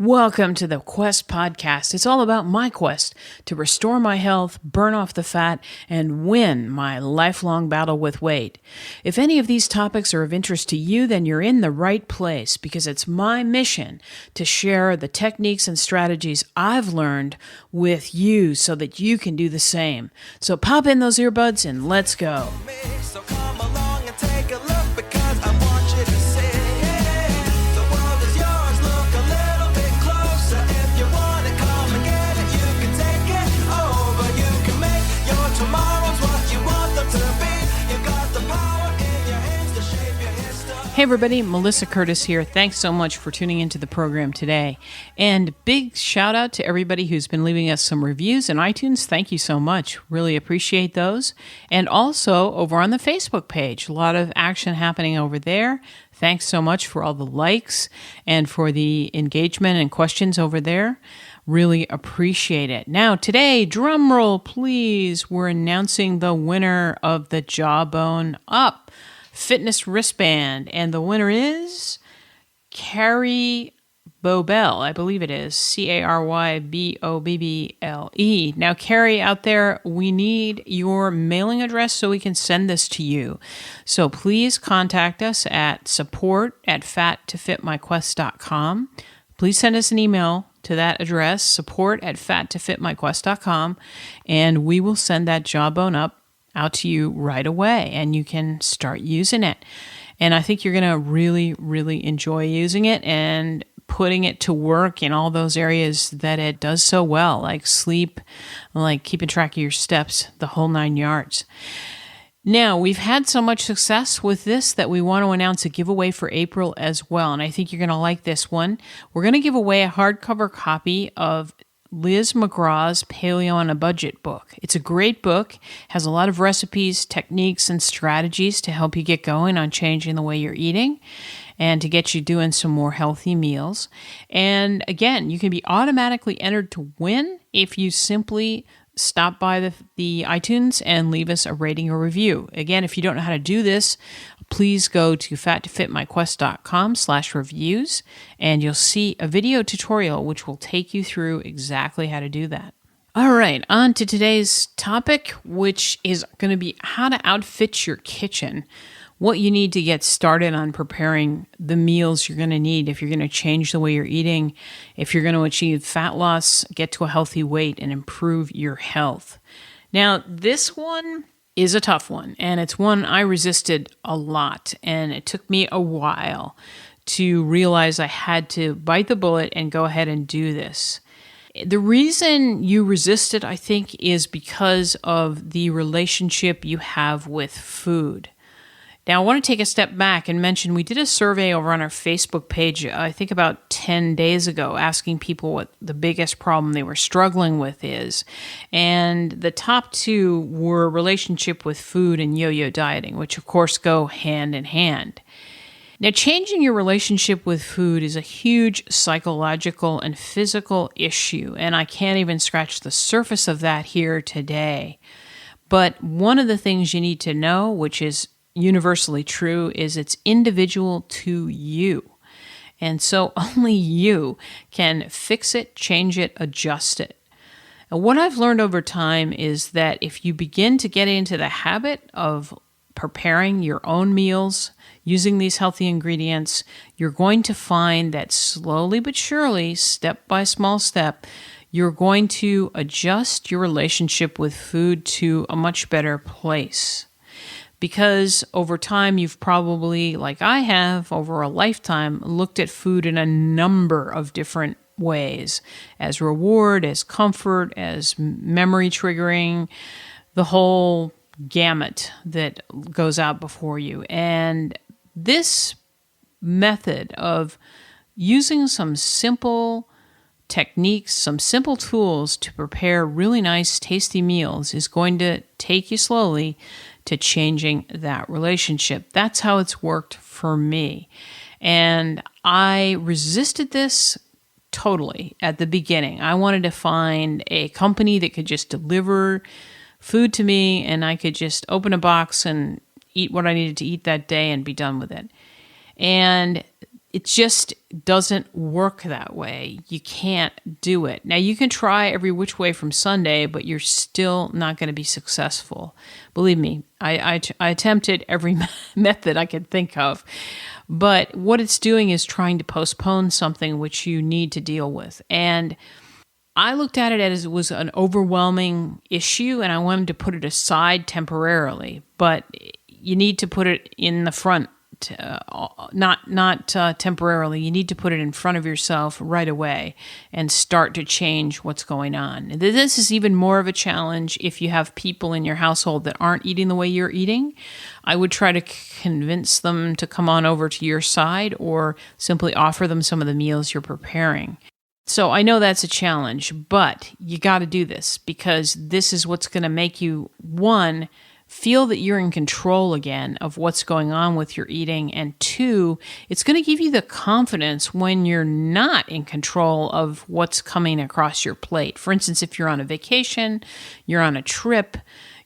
Welcome to the Quest Podcast. It's all about my quest to restore my health, burn off the fat, and win my lifelong battle with weight. If any of these topics are of interest to you, then you're in the right place because it's my mission to share the techniques and strategies I've learned with you so that you can do the same. So pop in those earbuds and let's go. So come along and take a look because I want you to see. The world is yours, look a little bit closer. If you want it, come and get it. You can take it over. You can make your tomorrows what you want them to be. You got the power in your hands to shape your history. Hey everybody, Melissa Curtis here. Thanks so much for tuning into the program today. And big shout out to everybody who's been leaving us some reviews in iTunes. Thank you so much. Really appreciate those. And also over on the Facebook page, a lot of action happening over there. Thanks so much for all the likes and for the engagement and questions over there. Really appreciate it. Now today, drum roll please, we're announcing the winner of the Jawbone Up fitness wristband, and the winner is Carrie Bobel. I believe it is Carbobble. Now, Carrie out there, we need your mailing address so we can send this to you. So please contact us at support@fattofitmyquest.com. Please send us an email to that address, support@fattofitmyquest.com, and we will send that Jawbone Up out to you right away, and you can start using it. And I think you're going to really, really enjoy using it and putting it to work in all those areas that it does so well, like sleep, like keeping track of your steps, the whole 9 yards. Now, we've had so much success with this that we want to announce a giveaway for April as well, and I think you're going to like this one. We're going to give away a hardcover copy of Liz McGraw's Paleo on a Budget book. It's a great book, has a lot of recipes, techniques, and strategies to help you get going on changing the way you're eating and to get you doing some more healthy meals. And again, you can be automatically entered to win if you simply stop by the iTunes and leave us a rating or review. Again, if you don't know how to do this, please go to fattofitmyquest.com/reviews and you'll see a video tutorial which will take you through exactly how to do that. All right, on to today's topic, which is going to be how to outfit your kitchen. What you need to get started on preparing the meals you're going to need if you're going to change the way you're eating, if you're going to achieve fat loss, get to a healthy weight, and improve your health. Now, this one is a tough one, and it's one I resisted a lot, and it took me a while to realize I had to bite the bullet and go ahead and do this. The reason you resist it, I think, is because of the relationship you have with food. Now, I want to take a step back and mention we did a survey over on our Facebook page, I think about 10 days ago, asking people what the biggest problem they were struggling with is. And the top two were relationship with food and yo-yo dieting, which of course go hand in hand. Now, changing your relationship with food is a huge psychological and physical issue, and I can't even scratch the surface of that here today. But one of the things you need to know, which is universally true, is it's individual to you. And so only you can fix it, change it, adjust it. And what I've learned over time is that if you begin to get into the habit of preparing your own meals, using these healthy ingredients, you're going to find that slowly but surely, step by small step, you're going to adjust your relationship with food to a much better place. Because over time, you've probably, like I have, over a lifetime, looked at food in a number of different ways, as reward, as comfort, as memory triggering, the whole gamut that goes out before you. And this method of using some simple techniques, some simple tools to prepare really nice, tasty meals is going to take you slowly to changing that relationship. That's how it's worked for me. And I resisted this totally at the beginning. I wanted to find a company that could just deliver food to me and I could just open a box and eat what I needed to eat that day and be done with it. And it just doesn't work that way. You can't do it. Now, you can try every which way from Sunday, but you're still not going to be successful. Believe me, I attempted every method I could think of. But what it's doing is trying to postpone something which you need to deal with. And I looked at it as it was an overwhelming issue, and I wanted to put it aside temporarily. But you need to put it in the front. Not temporarily. You need to put it in front of yourself right away and start to change what's going on. This is even more of a challenge if you have people in your household that aren't eating the way you're eating. I would try to convince them to come on over to your side or simply offer them some of the meals you're preparing. So I know that's a challenge, but you got to do this because this is what's going to make you, one, feel that you're in control again of what's going on with your eating. And two, it's going to give you the confidence when you're not in control of what's coming across your plate. For instance, if you're on a vacation, you're on a trip,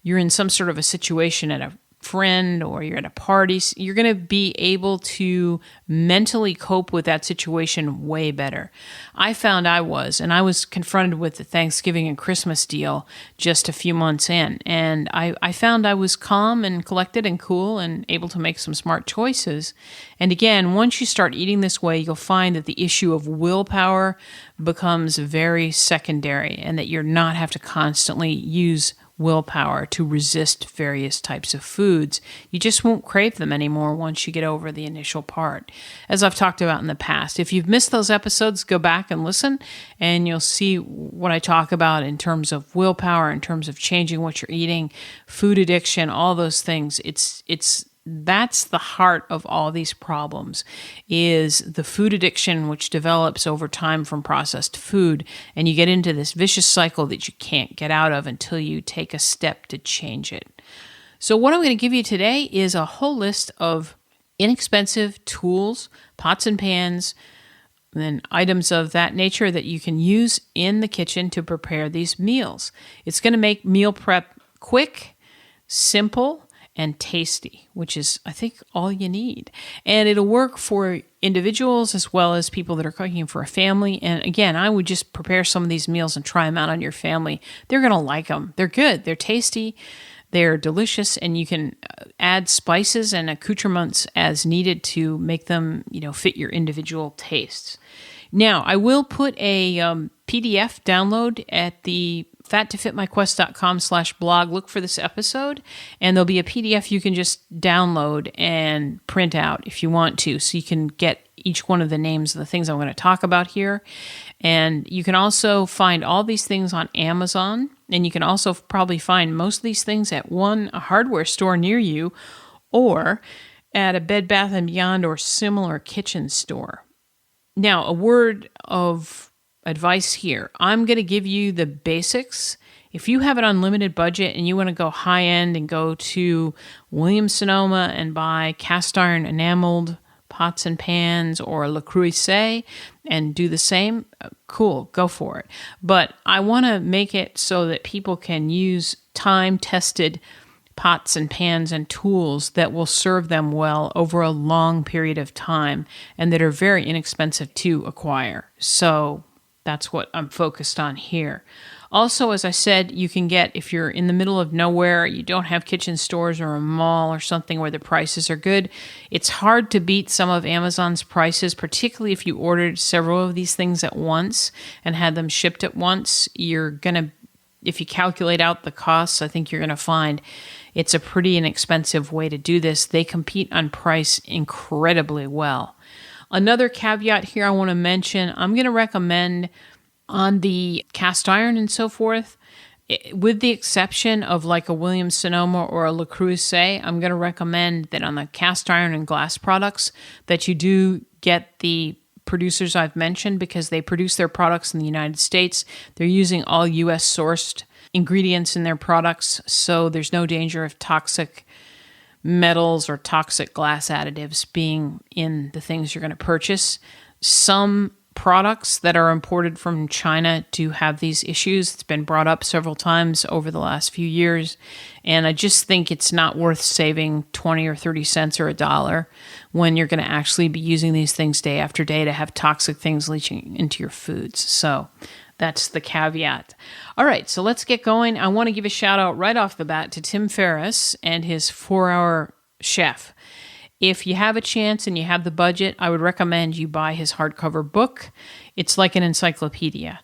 you're in some sort of a situation at a friend or you're at a party, you're going to be able to mentally cope with that situation way better. I found I was confronted with the Thanksgiving and Christmas deal just a few months in, and I found I was calm and collected and cool and able to make some smart choices. And again, once you start eating this way, you'll find that the issue of willpower becomes very secondary and that you're not have to constantly use willpower to resist various types of foods. You just won't crave them anymore once you get over the initial part. As I've talked about in the past, if you've missed those episodes, go back and listen and you'll see what I talk about in terms of willpower, in terms of changing what you're eating, food addiction, all those things. That's the heart of all these problems, is the food addiction which develops over time from processed food. And you get into this vicious cycle that you can't get out of until you take a step to change it. So what I'm going to give you today is a whole list of inexpensive tools, pots and pans, and then items of that nature that you can use in the kitchen to prepare these meals. It's going to make meal prep quick, simple, and tasty, which is, I think, all you need. And it'll work for individuals as well as people that are cooking for a family. And again, I would just prepare some of these meals and try them out on your family. They're going to like them. They're good. They're tasty. They're delicious. And you can add spices and accoutrements as needed to make them, fit your individual tastes. Now, I will put a PDF download at the fattofitmyquest.com/blog. Look for this episode, and there'll be a PDF you can just download and print out if you want to, so you can get each one of the names of the things I'm going to talk about here. And you can also find all these things on Amazon, and you can also probably find most of these things at a hardware store near you, or at a Bed Bath & Beyond or similar kitchen store. Now, a word of advice here. I'm going to give you the basics. If you have an unlimited budget and you want to go high end and go to Williams-Sonoma and buy cast iron enameled pots and pans or Le Creuset and do the same, cool, go for it. But I want to make it so that people can use time-tested pots and pans and tools that will serve them well over a long period of time and that are very inexpensive to acquire. So that's what I'm focused on here. Also, as I said, you can get, if you're in the middle of nowhere, you don't have kitchen stores or a mall or something where the prices are good, it's hard to beat some of Amazon's prices, particularly if you ordered several of these things at once and had them shipped at once. If you calculate out the costs, I think you're going to find it's a pretty inexpensive way to do this. They compete on price incredibly well. Another caveat here I want to mention, I'm going to recommend on the cast iron and so forth, with the exception of like a Williams-Sonoma or a Le Creuset, I'm going to recommend that on the cast iron and glass products that you do get the producers I've mentioned, because they produce their products in the United States. They're using all U.S. sourced ingredients in their products, so there's no danger of toxic metals or toxic glass additives being in the things you're going to purchase. Some products that are imported from China do have these issues. It's been brought up several times over the last few years, and I just think it's not worth saving 20 or 30 cents or $1 when you're going to actually be using these things day after day to have toxic things leaching into your foods. So that's the caveat. All right, so let's get going. I want to give a shout out right off the bat to Tim Ferriss and his 4-Hour Chef. If you have a chance and you have the budget, I would recommend you buy his hardcover book. It's like an encyclopedia.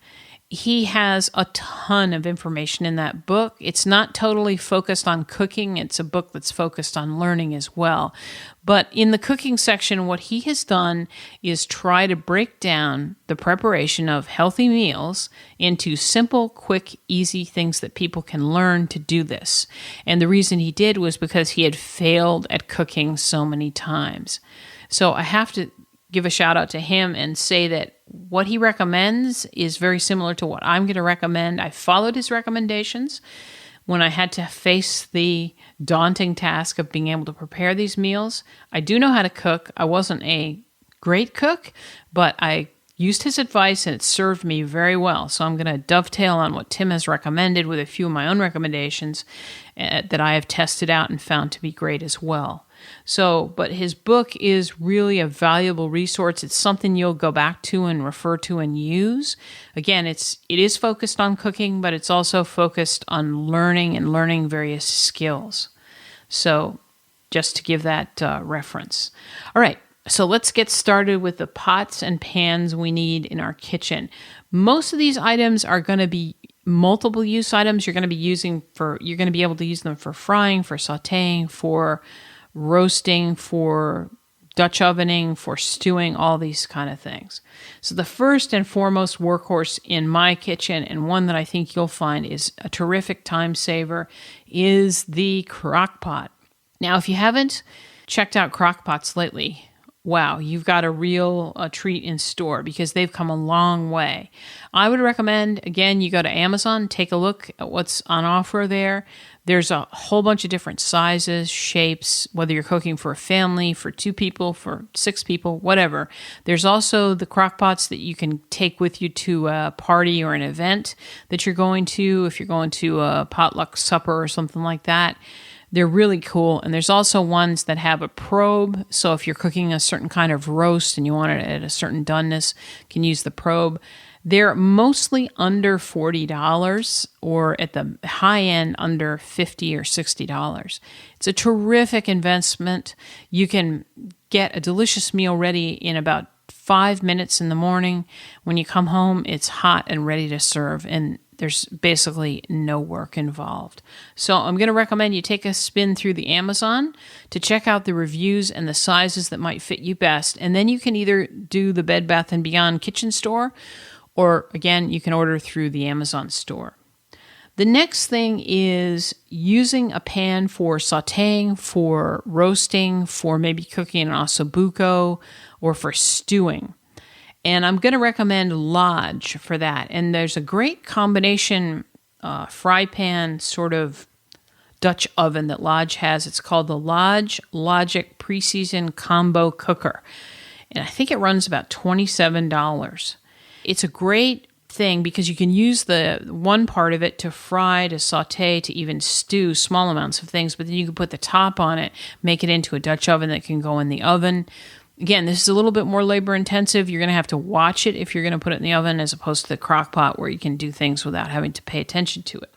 He has a ton of information in that book. It's not totally focused on cooking. It's a book that's focused on learning as well. But in the cooking section, what he has done is try to break down the preparation of healthy meals into simple, quick, easy things that people can learn to do this. And the reason he did was because he had failed at cooking so many times. So I have to give a shout out to him and say that what he recommends is very similar to what I'm going to recommend. I followed his recommendations when I had to face the daunting task of being able to prepare these meals. I do know how to cook. I wasn't a great cook, but I used his advice and it served me very well. So I'm going to dovetail on what Tim has recommended with a few of my own recommendations that I have tested out and found to be great as well. So, but his book is really a valuable resource. It's something you'll go back to and refer to and use. Again, it is focused on cooking, but it's also focused on learning various skills. So, just to give that reference. All right, so let's get started with the pots and pans we need in our kitchen. Most of these items are going to be multiple use items. You're going to be able to use them for frying, for sautéing, for roasting, for Dutch ovening, for stewing, all these kind of things. So the first and foremost workhorse in my kitchen, and one that I think you'll find is a terrific time saver, is the crock pot. Now, if you haven't checked out crock pots lately, wow, you've got a real treat in store because they've come a long way. I would recommend, again, you go to Amazon, take a look at what's on offer there. There's a whole bunch of different sizes, shapes, whether you're cooking for a family, for 2 people, for 6 people, whatever. There's also the crock pots that you can take with you to a party or an event that you're going to, if you're going to a potluck supper or something like that. They're really cool. And there's also ones that have a probe. So if you're cooking a certain kind of roast and you want it at a certain doneness, you can use the probe. They're mostly under $40 or at the high end under $50 or $60. It's a terrific investment. You can get a delicious meal ready in about 5 minutes in the morning. When you come home, it's hot and ready to serve, and there's basically no work involved. So I'm going to recommend you take a spin through the Amazon to check out the reviews and the sizes that might fit you best. And then you can either do the Bed Bath & Beyond kitchen store, or again, you can order through the Amazon store. The next thing is using a pan for sautéing, for roasting, for maybe cooking an ossobuco, or for stewing. And I'm going to recommend Lodge for that. And there's a great combination fry pan sort of Dutch oven that Lodge has. It's called the Lodge Logic Preseason Combo Cooker. And I think it runs about $27. It's a great thing because you can use the one part of it to fry, to saute, to even stew small amounts of things, but then you can put the top on it, make it into a Dutch oven that can go in the oven. Again, this is a little bit more labor intensive. You're going to have to watch it if you're going to put it in the oven as opposed to the crock pot where you can do things without having to pay attention to it.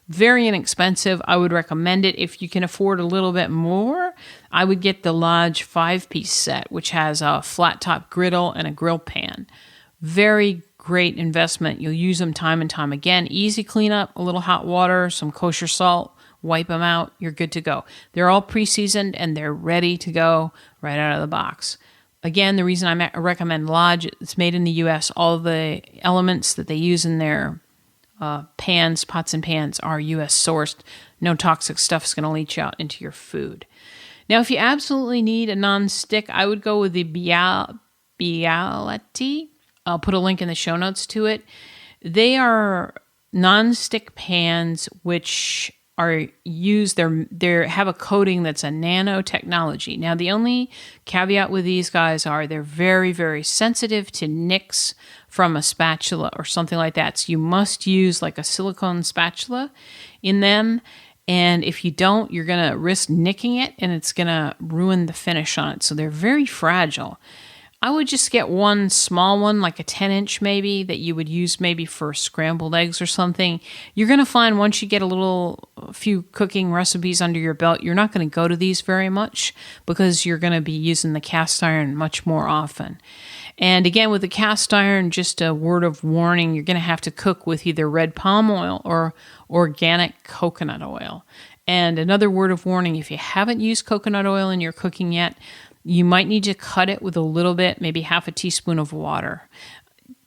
Very inexpensive. I would recommend it. If you can afford a little bit more, I would get the Lodge 5-piece set, which has a flat top griddle and a grill pan. Very great investment. You'll use them time and time again. Easy cleanup, a little hot water, some kosher salt, wipe them out. You're good to go. They're all pre-seasoned and they're ready to go right out of the box. Again, the reason I recommend Lodge, it's made in the U.S. All the elements that they use in their pots and pans are U.S. sourced. No toxic stuff is going to leach out into your food. Now, if you absolutely need a non-stick, I would go with the Bialetti. I'll put a link in the show notes to it. They are non-stick pans which are used, they have a coating that's a nanotechnology. Now, the only caveat with these guys are they're very, very sensitive to nicks from a spatula or something like that. So you must use like a silicone spatula in them. And if you don't, you're going to risk nicking it and it's going to ruin the finish on it. So they're very fragile. I would just get one small one, like a 10-inch maybe, that you would use maybe for scrambled eggs or something. You're going to find once you get a few cooking recipes under your belt, you're not going to go to these very much because you're going to be using the cast iron much more often. And again, with the cast iron, just a word of warning, you're going to have to cook with either red palm oil or organic coconut oil. And another word of warning, if you haven't used coconut oil in your cooking yet, you might need to cut it with a little bit, maybe half a teaspoon of water.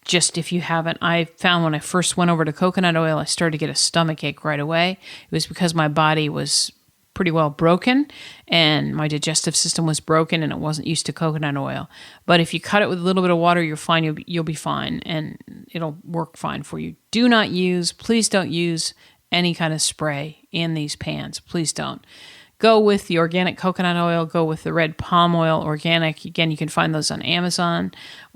Just if you haven't, I found when I first went over to coconut oil, I started to get a stomach ache right away. It was because my body was pretty well broken and my digestive system was broken and it wasn't used to coconut oil. But if you cut it with a little bit of water, you're fine. You'll be fine and it'll work fine for you. Please don't use any kind of spray in these pans. Please don't. Go with the organic coconut oil. Go with the red palm oil, organic. Again, you can find those on Amazon.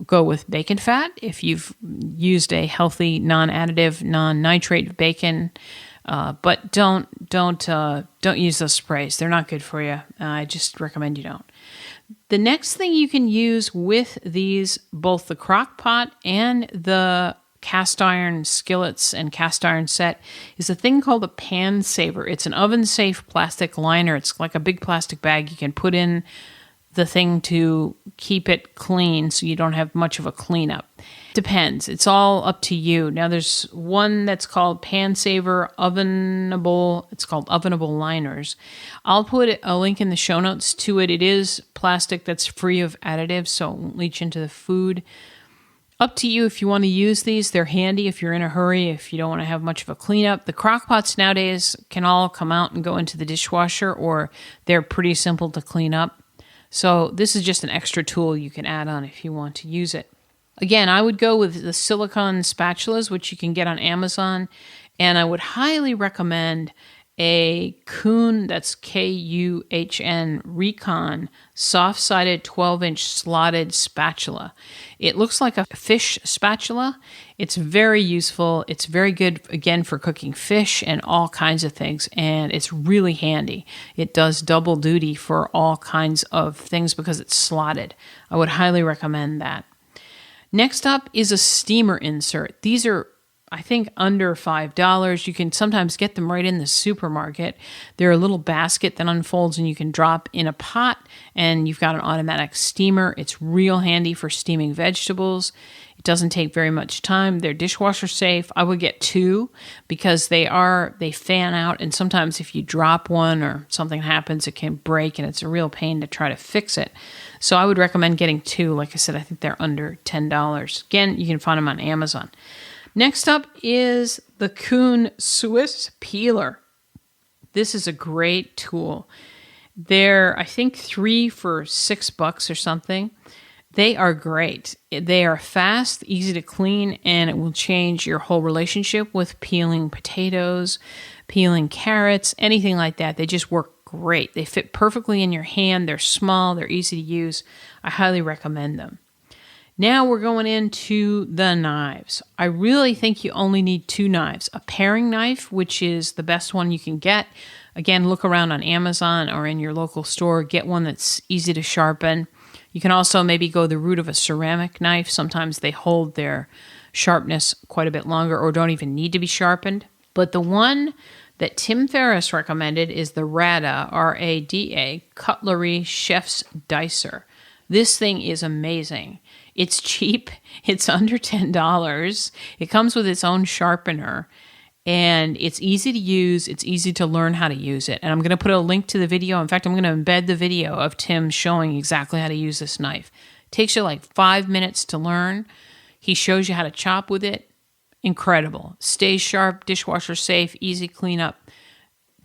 Go with bacon fat if you've used a healthy, non-additive, non-nitrate bacon. But don't use those sprays. They're not good for you. I just recommend you don't. The next thing you can use with these, both the crock pot and the cast iron skillets and cast iron set, is a thing called a pan saver. It's an oven safe plastic liner. It's like a big plastic bag you can put in the thing to keep it clean so you don't have much of a cleanup. Depends. It's all up to you. Now there's one that's called Pan Saver Ovenable. It's called Ovenable Liners. I'll put a link in the show notes to it. It is plastic that's free of additives, so it won't leach into the food. Up to you if you want to use these. They're handy if you're in a hurry, if you don't want to have much of a cleanup. The crock pots nowadays can all come out and go into the dishwasher, or they're pretty simple to clean up. So this is just an extra tool you can add on if you want to use it. Again, I would go with the silicone spatulas, which you can get on Amazon, and I would highly recommend a Kuhn, that's Kuhn, Recon, soft-sided 12-inch slotted spatula. It looks like a fish spatula. It's very useful. It's very good, again, for cooking fish and all kinds of things, and it's really handy. It does double duty for all kinds of things because it's slotted. I would highly recommend that. Next up is a steamer insert. These are, I think, under $5. You can sometimes get them right in the supermarket. They're a little basket that unfolds and you can drop in a pot and you've got an automatic steamer. It's real handy for steaming vegetables. It doesn't take very much time. They're dishwasher safe. I would get two because they fan out, and sometimes if you drop one or something happens, it can break and it's a real pain to try to fix it. So I would recommend getting two. Like I said, I think they're under $10. Again, you can find them on Amazon. Next up is the Kuhn Swiss Peeler. This is a great tool. They're, I think, 3 for $6 or something. They are great. They are fast, easy to clean, and it will change your whole relationship with peeling potatoes, peeling carrots, anything like that. They just work great. They fit perfectly in your hand. They're small. They're easy to use. I highly recommend them. Now we're going into the knives. I really think you only need 2 knives. A paring knife, which is the best one you can get. Again, look around on Amazon or in your local store. Get one that's easy to sharpen. You can also maybe go the route of a ceramic knife. Sometimes they hold their sharpness quite a bit longer or don't even need to be sharpened. But the one that Tim Ferriss recommended is the RADA, R-A-D-A, Cutlery Chef's Dicer. This thing is amazing. It's cheap. It's under $10. It comes with its own sharpener. And it's easy to use. It's easy to learn how to use it. And I'm going to put a link to the video. In fact, I'm going to embed the video of Tim showing exactly how to use this knife. It takes you like 5 minutes to learn. He shows you how to chop with it. Incredible. Stays sharp, dishwasher safe, easy cleanup.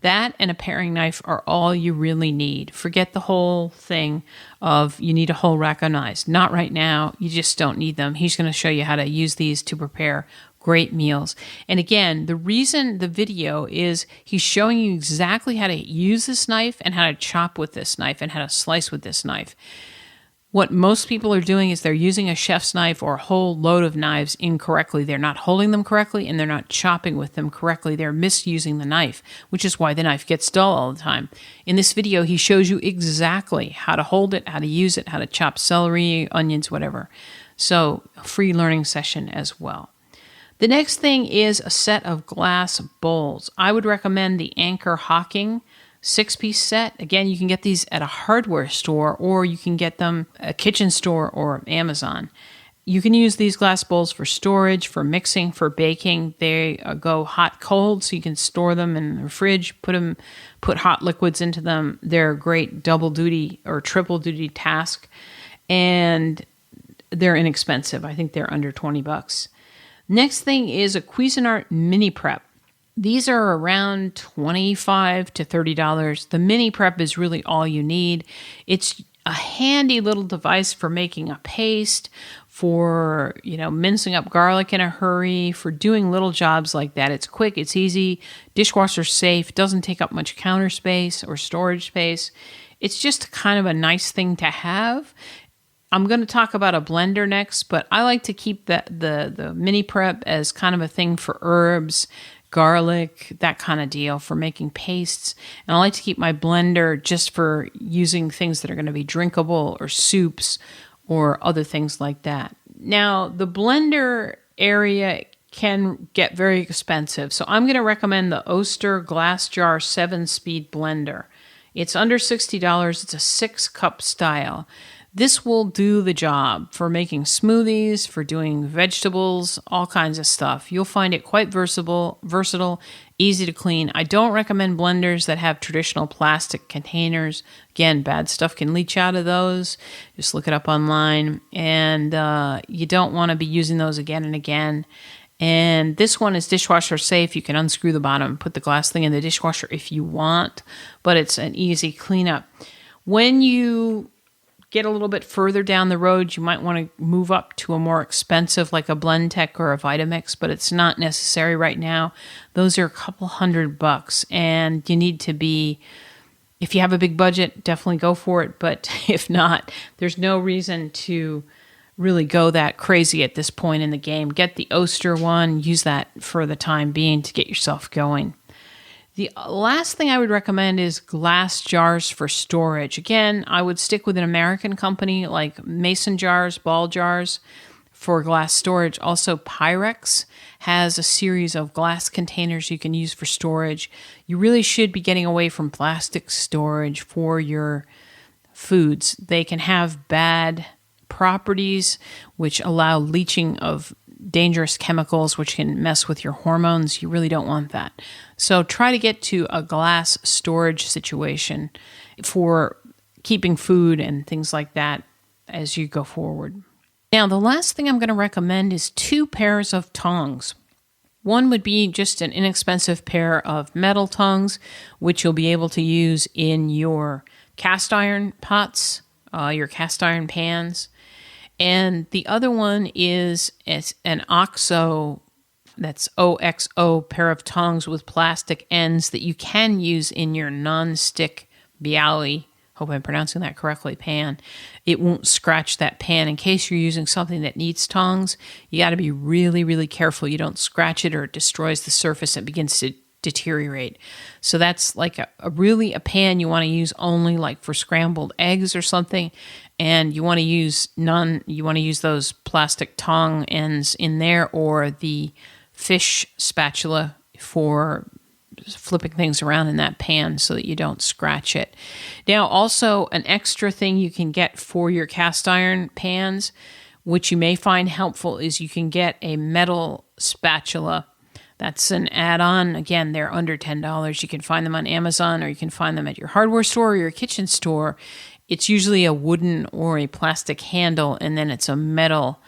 That and a paring knife are all you really need. Forget the whole thing of you need a whole rack of knives. Not right now. You just don't need them. He's going to show you how to use these to prepare great meals. And again, the reason the video is he's showing you exactly how to use this knife and how to chop with this knife and how to slice with this knife. What most people are doing is they're using a chef's knife or a whole load of knives incorrectly. They're not holding them correctly and they're not chopping with them correctly. They're misusing the knife, which is why the knife gets dull all the time. In this video, he shows you exactly how to hold it, how to use it, how to chop celery, onions, whatever. So, a free learning session as well. The next thing is a set of glass bowls. I would recommend the Anchor Hocking 6-piece set. Again, you can get these at a hardware store or you can get them at a kitchen store or Amazon. You can use these glass bowls for storage, for mixing, for baking. They go hot cold, so you can store them in the fridge, put hot liquids into them. They're a great double duty or triple duty task, and they're inexpensive. I think they're under $20. Next thing is a Cuisinart mini prep. These are around $25 to $30. The mini prep is really all you need. It's a handy little device for making a paste, for, mincing up garlic in a hurry, for doing little jobs like that. It's quick, it's easy, dishwasher safe, doesn't take up much counter space or storage space. It's just kind of a nice thing to have. I'm going to talk about a blender next, but I like to keep the mini prep as kind of a thing for herbs, garlic, that kind of deal, for making pastes. And I like to keep my blender just for using things that are going to be drinkable or soups or other things like that. Now, the blender area can get very expensive, so I'm going to recommend the Oster Glass Jar 7-speed blender. It's under $60. It's a 6-cup style. This will do the job for making smoothies, for doing vegetables, all kinds of stuff. You'll find it quite versatile, easy to clean. I don't recommend blenders that have traditional plastic containers. Again, bad stuff can leach out of those. Just look it up online. And you don't want to be using those again and again. And this one is dishwasher safe. You can unscrew the bottom and put the glass thing in the dishwasher if you want, but it's an easy cleanup. When you get a little bit further down the road, you might want to move up to a more expensive, like a Blendtec or a Vitamix, but it's not necessary right now. Those are a couple $100, and you need to be, if you have a big budget, definitely go for it. But if not, there's no reason to really go that crazy at this point in the game. Get the Oster one, use that for the time being to get yourself going. The last thing I would recommend is glass jars for storage. Again, I would stick with an American company like Mason Jars, Ball Jars for glass storage. Also, Pyrex has a series of glass containers you can use for storage. You really should be getting away from plastic storage for your foods. They can have bad properties which allow leaching of dangerous chemicals which can mess with your hormones. You really don't want that. So try to get to a glass storage situation for keeping food and things like that as you go forward. Now, the last thing I'm going to recommend is 2 pairs of tongs. One would be just an inexpensive pair of metal tongs, which you'll be able to use in your cast iron pots, your cast iron pans. And the other one is an OXO, that's OXO pair of tongs with plastic ends that you can use in your Nonstick Bialy, hope I'm pronouncing that correctly, pan. It won't scratch that pan. In case you're using something that needs tongs, you got to be really, really careful you don't scratch it or it destroys the surface and begins to deteriorate. So that's like a pan you want to use only like for scrambled eggs or something. And you want to use those plastic tong ends in there, or the fish spatula for flipping things around in that pan so that you don't scratch it. Now, also an extra thing you can get for your cast iron pans, which you may find helpful, is you can get a metal spatula. That's an add-on. Again, they're under $10. You can find them on Amazon, or you can find them at your hardware store or your kitchen store. It's usually a wooden or a plastic handle, and then it's a metal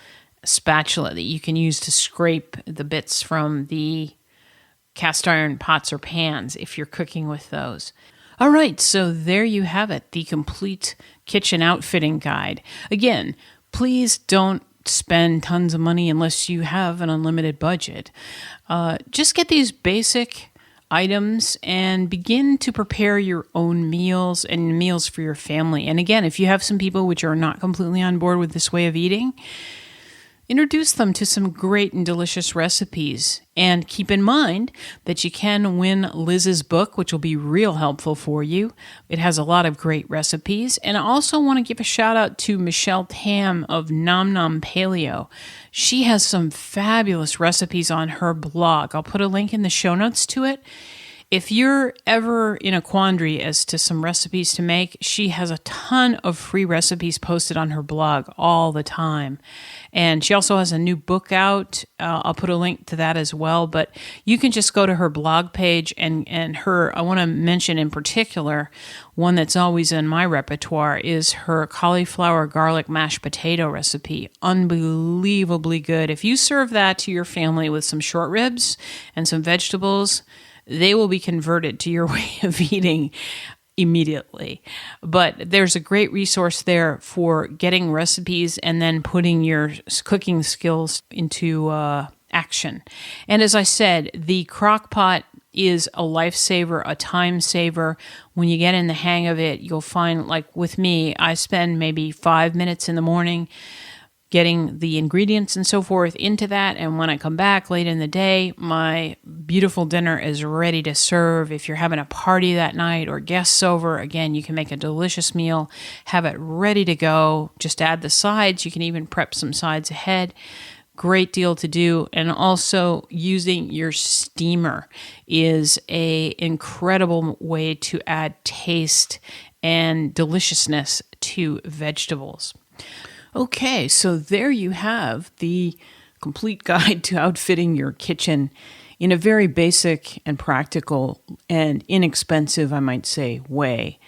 spatula that you can use to scrape the bits from the cast iron pots or pans if you're cooking with those. All right, so there you have it, the complete kitchen outfitting guide. Again, please don't spend tons of money unless you have an unlimited budget. Just get these basic items and begin to prepare your own meals and meals for your family. And again, if you have some people which are not completely on board with this way of eating, introduce them to some great and delicious recipes. And keep in mind that you can win Liz's book, which will be real helpful for you. It has a lot of great recipes. And I also want to give a shout out to Michelle Tam of Nom Nom Paleo. She has some fabulous recipes on her blog. I'll put a link in the show notes to it. If you're ever in a quandary as to some recipes to make, she has a ton of free recipes posted on her blog all the time. And she also has a new book out. I'll put a link to that as well. But you can just go to her blog page and I want to mention in particular, one that's always in my repertoire is her cauliflower garlic mashed potato recipe. Unbelievably good. If you serve that to your family with some short ribs and some vegetables, they will be converted to your way of eating immediately. But there's a great resource there for getting recipes and then putting your cooking skills into action. And as I said, the crock pot is a lifesaver, a time saver. When you get in the hang of it, you'll find, like with me, I spend maybe 5 minutes in the morning getting the ingredients and so forth into that. And when I come back late in the day, my beautiful dinner is ready to serve. If you're having a party that night or guests over, again, you can make a delicious meal, have it ready to go. Just add the sides. You can even prep some sides ahead. Great deal to do. And also using your steamer is an incredible way to add taste and deliciousness to vegetables. Okay, so there you have the complete guide to outfitting your kitchen in a very basic and practical and inexpensive, I might say, way.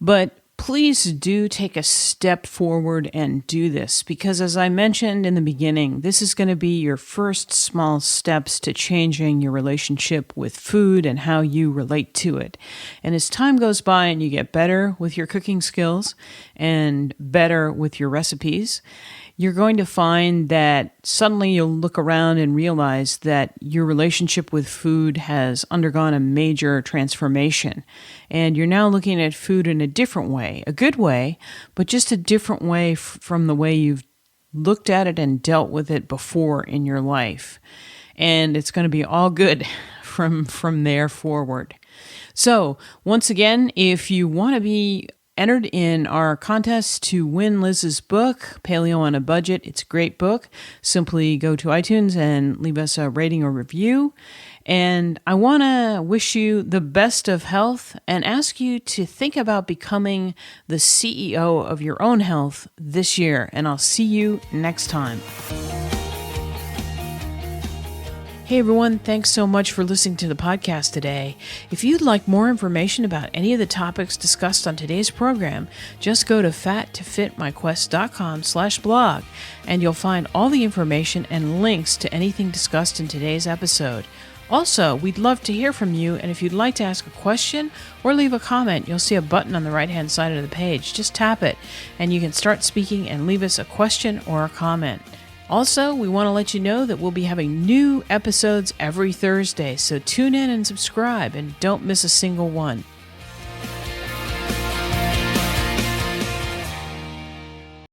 But please do take a step forward and do this because, as I mentioned in the beginning, this is going to be your first small steps to changing your relationship with food and how you relate to it. And as time goes by and you get better with your cooking skills and better with your recipes, you're going to find that suddenly you'll look around and realize that your relationship with food has undergone a major transformation. And you're now looking at food in a different way, a good way, but just a different way from the way you've looked at it and dealt with it before in your life. And it's going to be all good from there forward. So once again, if you want to be entered in our contest to win Liz's book, Paleo on a Budget. It's a great book. Simply go to iTunes and leave us a rating or review. And I want to wish you the best of health and ask you to think about becoming the CEO of your own health this year. And I'll see you next time. Hey everyone, thanks so much for listening to the podcast today. If you'd like more information about any of the topics discussed on today's program, just go to fattofitmyquest.com/blog and you'll find all the information and links to anything discussed in today's episode. Also, we'd love to hear from you, and if you'd like to ask a question or leave a comment, you'll see a button on the right-hand side of the page. Just tap it, and you can start speaking and leave us a question or a comment. Also, we want to let you know that we'll be having new episodes every Thursday, so tune in and subscribe and don't miss a single one.